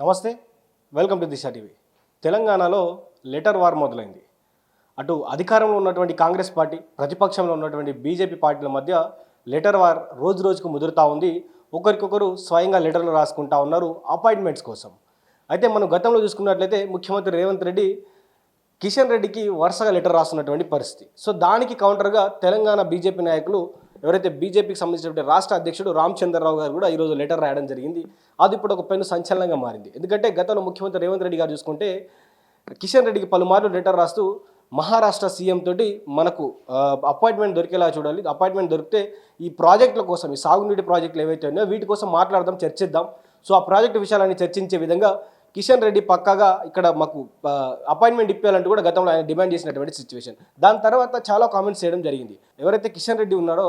నమస్తే, welcome to Disha TV. తెలంగాణలో letter war మొదలైంది. అటు అధికారంలో ఉన్నటువంటి కాంగ్రెస్ పార్టీ, ప్రతిపక్షంలో ఉన్నటువంటి బీజేపీ పార్టీల మధ్య లెటర్ వార్ రోజు రోజుకు ముదురుతూ ఉంది. ఒకరికొకరు స్వయంగా లెటర్లు రాసుకుంటా ఉన్నారు అపాయింట్మెంట్స్ కోసం. అయితే మనం గతంలో చూసుకున్నట్లయితే ముఖ్యమంత్రి రేవంత్ రెడ్డి కిషన్ రెడ్డికి వరుసగా లెటర్ రాస్తున్నటువంటి పరిస్థితి. సో దానికి కౌంటర్గా తెలంగాణ బీజేపీ నాయకులు ఎవరైతే బీజేపీకి సంబంధించినటువంటి రాష్ట్ర అధ్యక్షుడు రామచంద్రరావు గారు కూడా ఈరోజు లెటర్ రాయడం జరిగింది. అది ఇప్పుడు ఒక పెను సంచలనంగా మారింది. ఎందుకంటే గతంలో ముఖ్యమంత్రి రేవంత్ రెడ్డి గారు చూసుకుంటే కిషన్ రెడ్డికి పలుమార్లు లెటర్ రాస్తూ మహారాష్ట్ర సీఎం తోటి మనకు అపాయింట్మెంట్ దొరికేలా చూడాలి, అపాయింట్మెంట్ దొరికితే ఈ ప్రాజెక్టుల కోసం, ఈ సాగునీటి ప్రాజెక్టులు ఏవైతే ఉన్నాయో వీటి కోసం మాట్లాడదాం, చర్చిద్దాం, సో ఆ ప్రాజెక్టు విషయాలని చర్చించే విధంగా కిషన్ రెడ్డి పక్కాగా ఇక్కడ మాకు అపాయింట్మెంట్ ఇప్పాలంటూ కూడా గతంలో ఆయన డిమాండ్ చేసినటువంటి సిచ్యువేషన్. దాని తర్వాత చాలా కామెంట్స్ చేయడం జరిగింది. ఎవరైతే కిషన్ రెడ్డి ఉన్నారో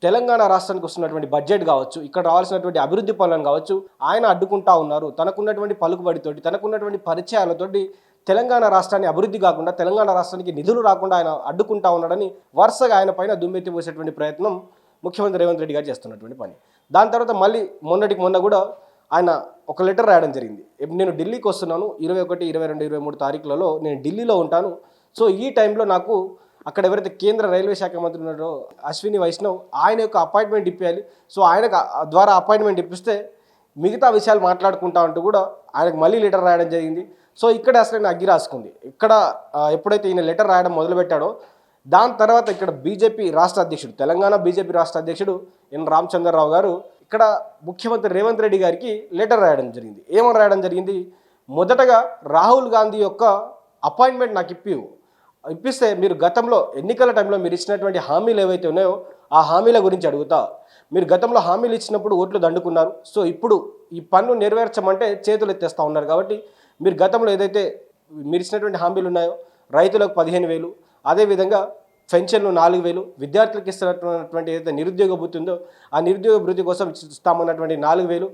తెలంగాణ రాష్ట్రానికి వస్తున్నటువంటి బడ్జెట్ కావచ్చు, ఇక్కడ రావాల్సినటువంటి అభివృద్ధి పనులను కావచ్చు ఆయన అడ్డుకుంటా ఉన్నారు. తనకున్నటువంటి పలుకుబడితోటి, తనకున్నటువంటి పరిచయాలతోటి తెలంగాణ రాష్ట్రాన్ని అభివృద్ధి కాకుండా, తెలంగాణ రాష్ట్రానికి నిధులు రాకుండా ఆయన అడ్డుకుంటా ఉన్నాడని వరుసగా ఆయన పైన దుమ్మెత్తి పోసేటువంటి ప్రయత్నం ముఖ్యమంత్రి రేవంత్ రెడ్డి గారు చేస్తున్నటువంటి పని. దాని తర్వాత మళ్ళీ మొన్నటికి మొన్న కూడా ఆయన ఒక లెటర్ రాయడం జరిగింది. నేను ఢిల్లీకి వస్తున్నాను, 21, 22, 23 తారీఖులలో నేను ఢిల్లీలో ఉంటాను. సో ఈ టైంలో నాకు అక్కడ ఎవరైతే కేంద్ర రైల్వే శాఖ మంత్రి ఉన్నారో అశ్విని వైష్ణవ్, ఆయన యొక్క అపాయింట్మెంట్ ఇప్పించాలి. సో ఆయనకు ద్వారా అపాయింట్మెంట్ ఇప్పిస్తే మిగతా విషయాలు మాట్లాడుకుంటా అంటూ కూడా ఆయనకు మళ్ళీ లెటర్ రాయడం జరిగింది. సో ఇక్కడ అసలు అగ్గి రాసుకుంది. ఇక్కడ ఎప్పుడైతే ఈయన లెటర్ రాయడం మొదలుపెట్టాడో దాని తర్వాత ఇక్కడ బీజేపీ రాష్ట్ర అధ్యక్షుడు, తెలంగాణ బీజేపీ రాష్ట్ర అధ్యక్షుడు ఎన్ రామచంద్రరావు గారు ఇక్కడ ముఖ్యమంత్రి రేవంత్ రెడ్డి గారికి లెటర్ రాయడం జరిగింది. ఏమని రాయడం జరిగింది? మొదటగా రాహుల్ గాంధీ యొక్క అపాయింట్మెంట్ నాకు ఇప్పిస్తే మీరు గతంలో ఎన్నికల టైంలో మీరు ఇచ్చినటువంటి హామీలు ఏవైతే ఉన్నాయో ఆ హామీల గురించి అడుగుతా. మీరు గతంలో హామీలు ఇచ్చినప్పుడు ఓట్లు దండుకున్నారు. సో ఇప్పుడు ఈ పన్ను నెరవేర్చమంటే చేతులు ఎత్తేస్తూ ఉన్నారు. కాబట్టి మీరు గతంలో ఏదైతే మీరు ఇచ్చినటువంటి హామీలు ఉన్నాయో రైతులకు 15,000, అదేవిధంగా పెన్షన్లు 4,000, విద్యార్థులకు ఇస్తున్నటువంటి ఏదైతే నిరుద్యోగ భృతి ఉందో ఆ నిరుద్యోగ భృతి కోసం ఇస్తామన్నటువంటి 4,000,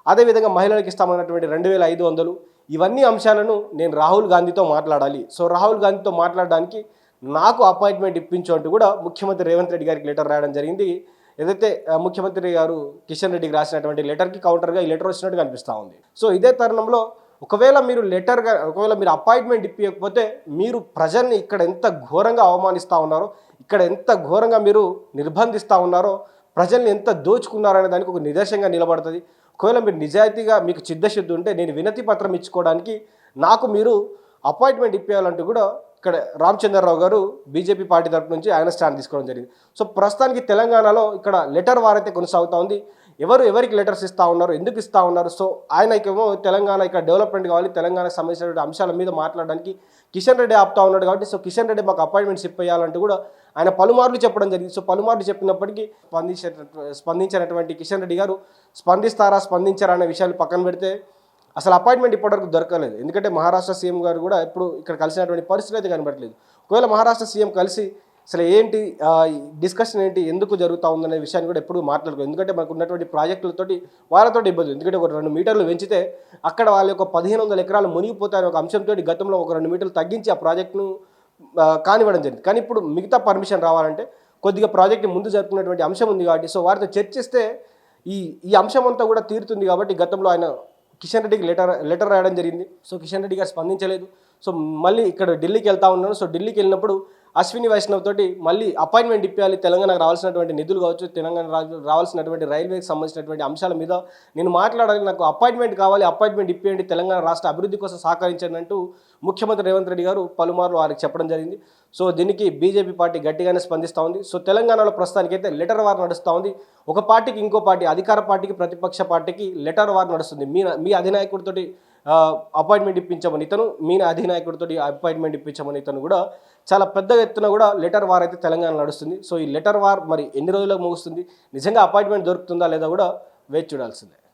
అదేవిధంగా మహిళలకు ఇస్తామన్నటువంటి 2,500, ఇవన్నీ అంశాలను నేను రాహుల్ గాంధీతో మాట్లాడాలి. సో రాహుల్ గాంధీతో మాట్లాడడానికి నాకు అపాయింట్మెంట్ ఇప్పించు అంటూ కూడా ముఖ్యమంత్రి రేవంత్ రెడ్డి గారికి లెటర్ రాయడం జరిగింది. ఏదైతే ముఖ్యమంత్రి గారు కిషన్ రెడ్డికి రాసినటువంటి లెటర్కి కౌంటర్గా ఈ లెటర్ వచ్చినట్టు కనిపిస్తూ ఉంది. సో ఇదే తరుణంలో ఒకవేళ మీరు అపాయింట్మెంట్ ఇప్పకపోతే మీరు ప్రజల్ని ఇక్కడ ఎంత ఘోరంగా అవమానిస్తూ ఉన్నారో, ఇక్కడ ఎంత ఘోరంగా మీరు నిర్బంధిస్తూ ఉన్నారో, ప్రజల్ని ఎంత దోచుకున్నారనే దానికి ఒక నిదర్శనంగా నిలబడుతుంది. ఒకవేళ మీరు నిజాయితీగా మీకు చిత్తశుద్ధి ఉంటే నేను వినతి పత్రం ఇచ్చుకోవడానికి నాకు మీరు అపాయింట్మెంట్ ఇప్పించాలంటూ కూడా ఇక్కడ రామచంద్రరావు గారు బీజేపీ పార్టీ తరఫు నుంచి ఆయన స్టాండ్ తీసుకోవడం జరిగింది. సో ప్రస్తుతానికి తెలంగాణలో ఇక్కడ లెటర్ వార్ అయితే కొనసాగుతూ ఉంది. ఎవరికి లెటర్స్ ఇస్తూ ఉన్నారు, ఎందుకు ఇస్తూ ఉన్నారు? సో ఆయనకేమో తెలంగాణ ఇక్కడ డెవలప్మెంట్ కావాలి, తెలంగాణకు సంబంధించినటువంటి అంశాల మీద మాట్లాడడానికి కిషన్ రెడ్డి ఆపుతా ఉన్నాడు. కాబట్టి సో కిషన్ రెడ్డి మాకు అపాయింట్మెంట్స్ ఇప్పించాలంటూ కూడా ఆయన పలుమార్లు చెప్పడం జరిగింది. సో పలుమార్లు చెప్పినప్పటికీ స్పందించినటువంటి కిషన్ రెడ్డి గారు స్పందించారా అనే విషయాలు పక్కన పెడితే అసలు అపాయింట్మెంట్ ఇప్పటివరకు దొరకలేదు. ఎందుకంటే మహారాష్ట్ర సీఎం గారు కూడా ఇప్పుడు ఇక్కడ కలిసినటువంటి పరిస్థితి అయితే కనబడలేదు. ఒకవేళ మహారాష్ట్ర సీఎం కలిసి అసలు ఏంటి డిస్కషన్ ఏంటి, ఎందుకు జరుగుతూ ఉందనే విషయాన్ని కూడా ఎప్పుడు మాట్లాడుకోలేదు. ఎందుకంటే మనకు ఉన్నటువంటి ప్రాజెక్టులతోటి వాళ్ళతో ఇబ్బంది. ఎందుకంటే ఒక 2 మీటర్లు పెంచితే అక్కడ వాళ్ళ యొక్క 1,500 ఎకరాలు మునిగిపోతాయనే ఒక అంశంతో గతంలో ఒక 2 మీటర్లు తగ్గించి ఆ ప్రాజెక్టును కానివ్వడం జరిగింది. కానీ ఇప్పుడు మిగతా పర్మిషన్ రావాలంటే కొద్దిగా ప్రాజెక్ట్ని ముందు జరుపుకున్నటువంటి అంశం ఉంది. కాబట్టి సో వారితో చర్చిస్తే ఈ అంశం అంతా కూడా తీరుతుంది. కాబట్టి గతంలో ఆయన కిషన్ రెడ్డికి లెటర్ రాయడం జరిగింది. సో కిషన్ రెడ్డి గారు స్పందించలేదు. సో మళ్ళీ ఇక్కడ ఢిల్లీకి వెళ్తా ఉన్నాను. సో ఢిల్లీకి వెళ్ళినప్పుడు అశ్విని వైష్ణవ్ తోటి మళ్ళీ అపాయింట్మెంట్ ఇప్పించాలి, తెలంగాణకు రావాల్సినటువంటి నిధులు కావచ్చు, తెలంగాణ రావాల్సినటువంటి రైల్వేకి సంబంధించినటువంటి అంశాల మీద నేను మాట్లాడాలి, నాకు అపాయింట్మెంట్ కావాలి, అపాయింట్మెంట్ ఇప్పియండి, తెలంగాణ రాష్ట్ర అభివృద్ధి కోసం సహకరించండి అంటూ ముఖ్యమంత్రి రేవంత్ రెడ్డి గారు పలుమార్లు వారికి చెప్పడం జరిగింది. సో దీనికి బీజేపీ పార్టీ గట్టిగానే స్పందిస్తూ ఉంది. సో తెలంగాణలో ప్రస్తుతానికైతే లెటర్ వార్ నడుస్తూ ఉంది. ఒక పార్టీకి ఇంకో పార్టీ, అధికార పార్టీకి ప్రతిపక్ష పార్టీకి లెటర్ వార్ నడుస్తుంది. మీ అధినాయకుడితోటి అపాయింట్మెంట్ ఇప్పించమని ఇతను, మీ అధినాయకుడితోటి అపాయింట్మెంట్ ఇప్పించమని ఇతను కూడా చాలా పెద్ద ఎత్తున కూడా లెటర్ వార్ అయితే తెలంగాణ నడుస్తుంది. సో ఈ లెటర్ వార్ మరి ఎన్ని రోజులకు ముగుస్తుంది, నిజంగా అపాయింట్మెంట్ దొరుకుతుందా లేదా కూడా వేచి చూడాల్సిందే.